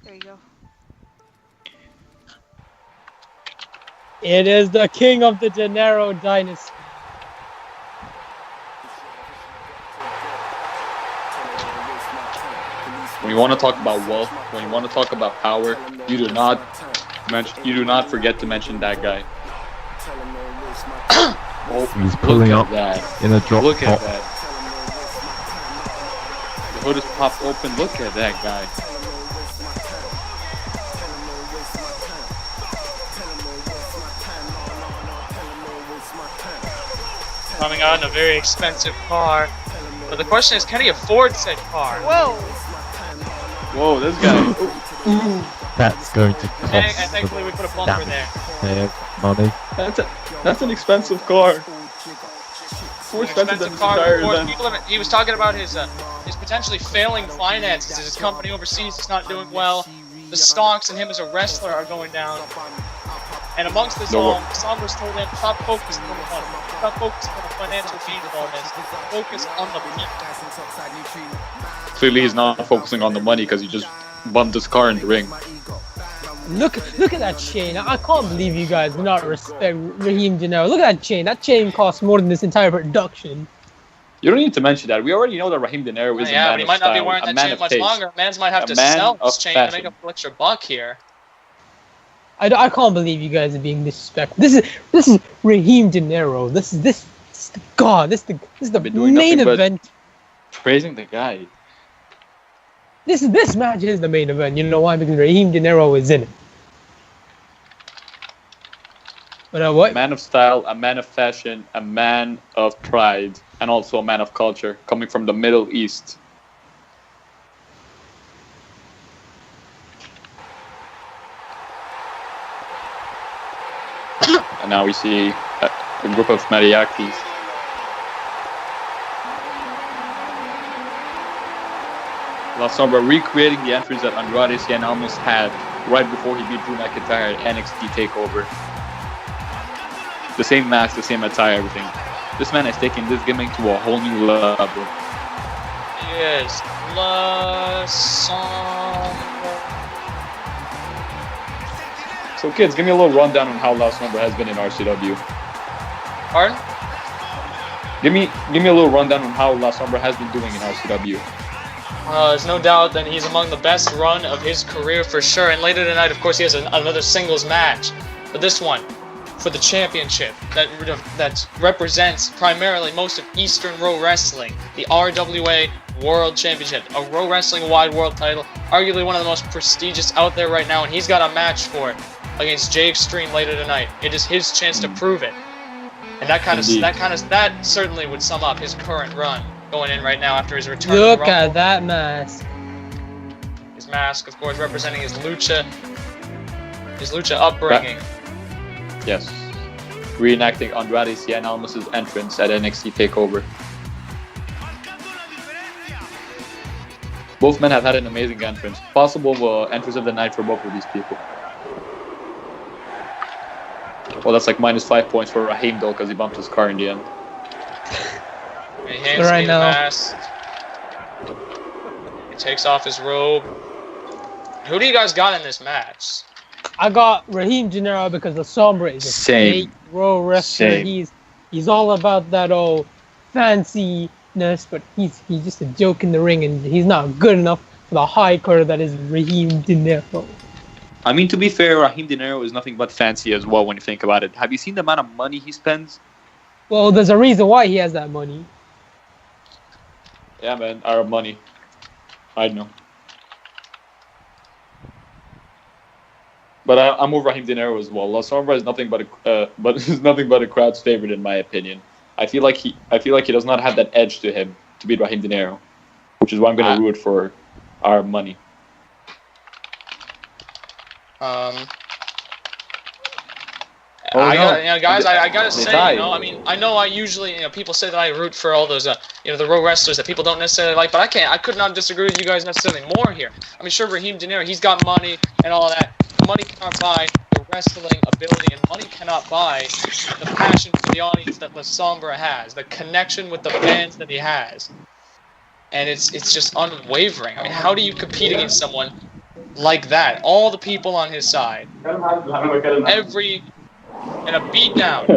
There you go. It is the king of the Dinero dynasty. When you want to talk about wealth, when you want to talk about power, you do not forget to mention that guy. Oh, he's pulling up that. In a drop. Look at that. The hood is popped open. Look at that guy. Coming out in a very expensive car. But the question is, can he afford said car? Whoa! Whoa, this guy. That's going to cost. And thankfully we put a bumper there. Money. That's an expensive car. More expensive than this entire event. He was talking about his potentially failing finances. His company overseas is not doing well. The stocks and him as a wrestler are going down. And amongst this all, Sombra's told him, stop focusing on the money. Stop focusing on the financial gain from this. Focus on the people. Clearly he's not focusing on the money because he just bumped his car in the ring. Look at that chain. I can't believe you guys do not respect Rahim Dinero. Look at that chain. That chain costs more than this entire production. You don't need to mention that. We already know that Rahim Dinero is a man of style. Yeah, but he might not be wearing that chain much longer. Mans might have to sell this chain to make a extra buck here. I can't believe you guys are being disrespectful. This is Rahim Dinero. This is the main event. Praising the guy. This match is the main event. You know why? Because Rahim Dinero is in it. But what? A man of style, a man of fashion, a man of pride, and also a man of culture, coming from the Middle East. And now we see a group of mariachis. La Sombra recreating the entrance that Andrade Cien almost had right before he beat Drew McIntyre at NXT TakeOver. The same mask, the same attire, everything. This man has taken this gimmick to a whole new level. Yes, La Sombra. So kids, give me a little rundown on how La Sombra has been in RCW. Pardon? Give me a little rundown on how La Sombra has been doing in RCW. There's no doubt that he's among the best run of his career for sure. And later tonight, of course, he has another singles match. But this one, for the championship, that represents primarily most of Eastern Row Wrestling, the RWA World Championship, a Row Wrestling Wide World title, arguably one of the most prestigious out there right now, and he's got a match for it against Jay Extreme later tonight. It is his chance to prove it, and that certainly would sum up his current run going in right now after his return. Look at that mask. His mask, of course, representing his lucha upbringing. Yes, reenacting Andrade Cien Almas' entrance at NXT TakeOver. Both men have had an amazing entrance. Possible entrance of the night for both of these people. Well, that's like -5 points for Rahim though, because he bumped his car in the end. He hands me the mask. He takes off his robe. Who do you guys got in this match? I got Rahim Dinero because the Sombra is a fake Row wrestler. He's all about that old fanciness, but he's just a joke in the ring, and he's not good enough for the high card that is Rahim Dinero. I mean, to be fair, Rahim Dinero is nothing but fancy as well when you think about it. Have you seen the amount of money he spends? Well, there's a reason why he has that money. Yeah, man, Arab money. I know. But I'm with Rahim Dinero as well. La Sombra is nothing but a crowd's favorite in my opinion. I feel like he does not have that edge to him to beat Rahim Dinero, which is why I'm gonna root for Arab money. Guys, I gotta say, I mean, I know I usually, people say that I root for all those, the Row wrestlers that people don't necessarily like, but I could not disagree with you guys necessarily more here. I mean, sure, Rahim Dinero, he's got money and all that. Money cannot buy the wrestling ability, and money cannot buy the passion for the audience that La Sombra has, the connection with the fans that he has. And it's just unwavering. I mean, how do you compete against someone like that. All the people on his side. Every... And a beatdown.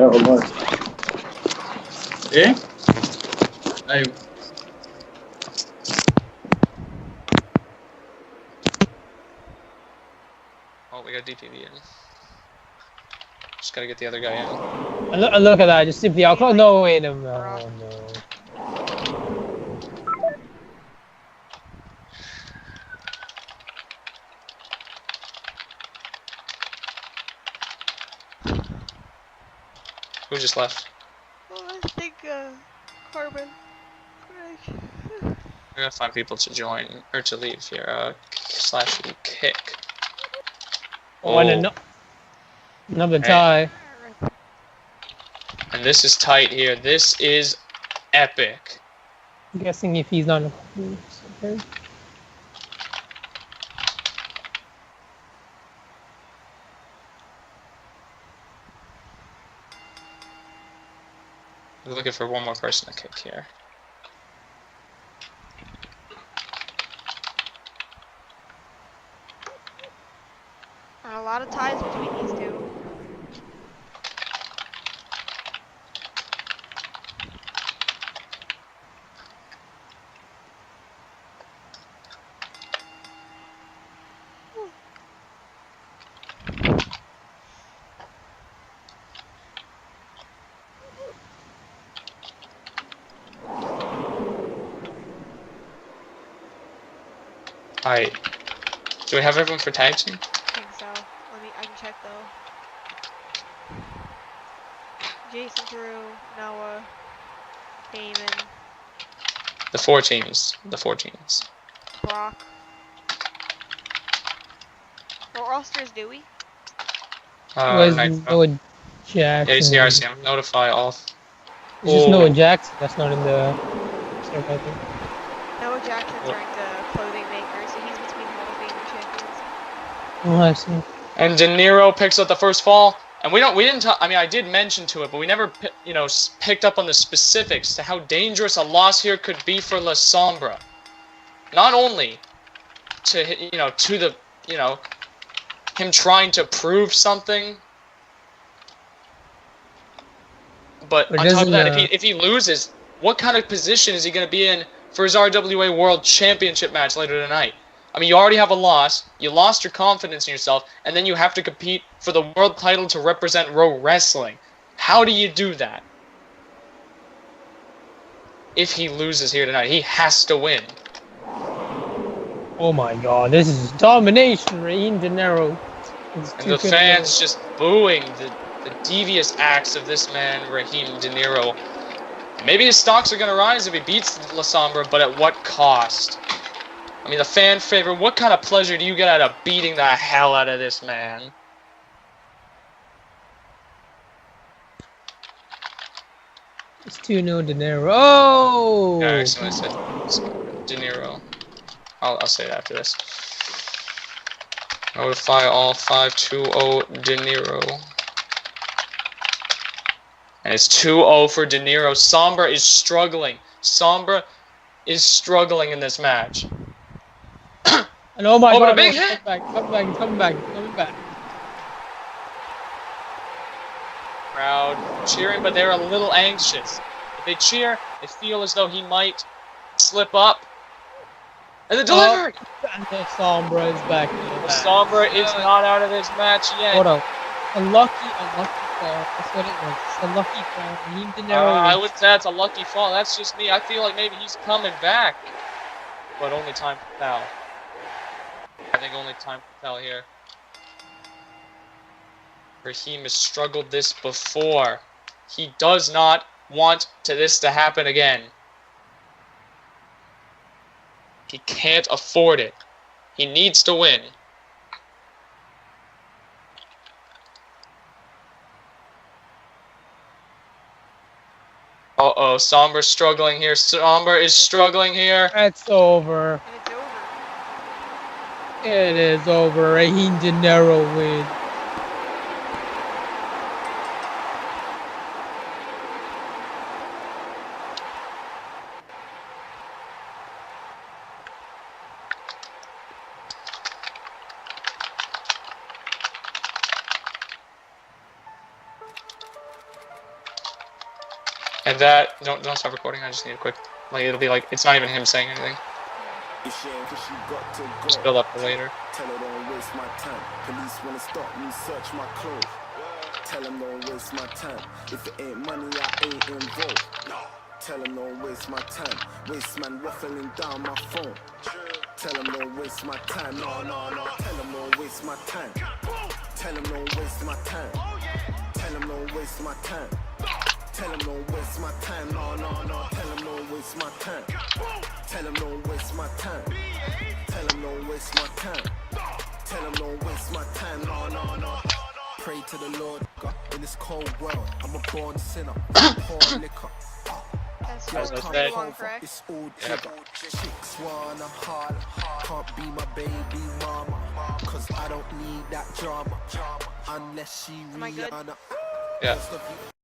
Eh? I... Oh, we got DPV in. Just gotta get the other guy in. And look at that, just simply out. No, wait a minute. Oh, no. Who just left? Oh, I think, Carbon. We're gonna find people to join, or to leave here. Slash kick. Oh, and another tie. And this is tight here. This is epic. I'm guessing if he's not... Okay. We're looking for one more person to kick here. And a lot of ties between these two. Alright. Do we have everyone for tag team? I think so. I can check though. Jason, Drew, Noah, Damon, The four teams. The four teams. Brock. What rosters do we? Where's Nitro. Noah Jackson? Yeah, you see RCM. Notify all. It's just Noah Jackson. That's not in the... stuff, I think. Noah Jackson's ranked clothing maker, so he's between Hall of Fame and champions. Oh, I see. And Dinero picks up the first fall. And we didn't talk, I mean, I did mention to it, but we never, picked up on the specifics to how dangerous a loss here could be for La Sombra. Not only to, him trying to prove something, but on top of that, if he loses, what kind of position is he going to be in for his RWA World Championship match later tonight? I mean, you already have a loss, you lost your confidence in yourself, and then you have to compete for the world title to represent Pro Wrestling. How do you do that? If he loses here tonight, he has to win. Oh my god, this is domination, Rahim Dinero. And the fans just booing the devious acts of this man, Rahim Dinero. Maybe his stocks are going to rise if he beats La Sombra, but at what cost? I mean, the fan favorite, what kind of pleasure do you get out of beating the hell out of this man? It's 2-0 Dinero. Oh! Yeah, actually, I said Dinero. I'll say it after this. Notify all 5-2-0 Dinero. And it's 2-0 for Dinero. Sombra is struggling. Sombra is struggling in this match. And oh my god, a big hit! Coming back. Crowd cheering, but they're a little anxious. If they cheer, they feel as though he might slip up. And the delivery! And the Sombra is back. Sombra is not out of this match yet. Hold on. A lucky fall. That's what it was. It's a lucky fall. Rahim Dinero. I would say it's a lucky fall. That's just me. I feel like maybe he's coming back. But only time to tell. I think only time to tell here. Rahim has struggled this before. He does not want this to happen again. He can't afford it. He needs to win. Uh-oh, Sombra's struggling here. Sombra is struggling here. It's over. And it's over. It is over. Rahim Dinero win. And that don't stop recording. I just need a quick. Like it'll be like it's not even him saying anything. Just build up for later. Tell her don't waste my time. Police wanna stop me, search my clothes. Tell them don't waste my time. If it ain't money, I ain't involved. Tell them don't waste my time. Waste man waffling down my phone. Tell them don't waste my time. No. Tell them don't waste my time. Tell them don't waste my time. Tell them don't waste my time. Tell them don't waste my time. No. Tell them don't waste my time. Tell them don't waste my time. Tell them don't waste my time. Tell them don't waste my time. No. Pray to the Lord God in this cold world. I'm a born sinner. Poor liquor. That's As I what said. you want, correct? It's all jigger. Chicks wanna holler. Can't be my baby mama. Cause I don't need that drama. Unless she Am I good? Rihanna. Yeah.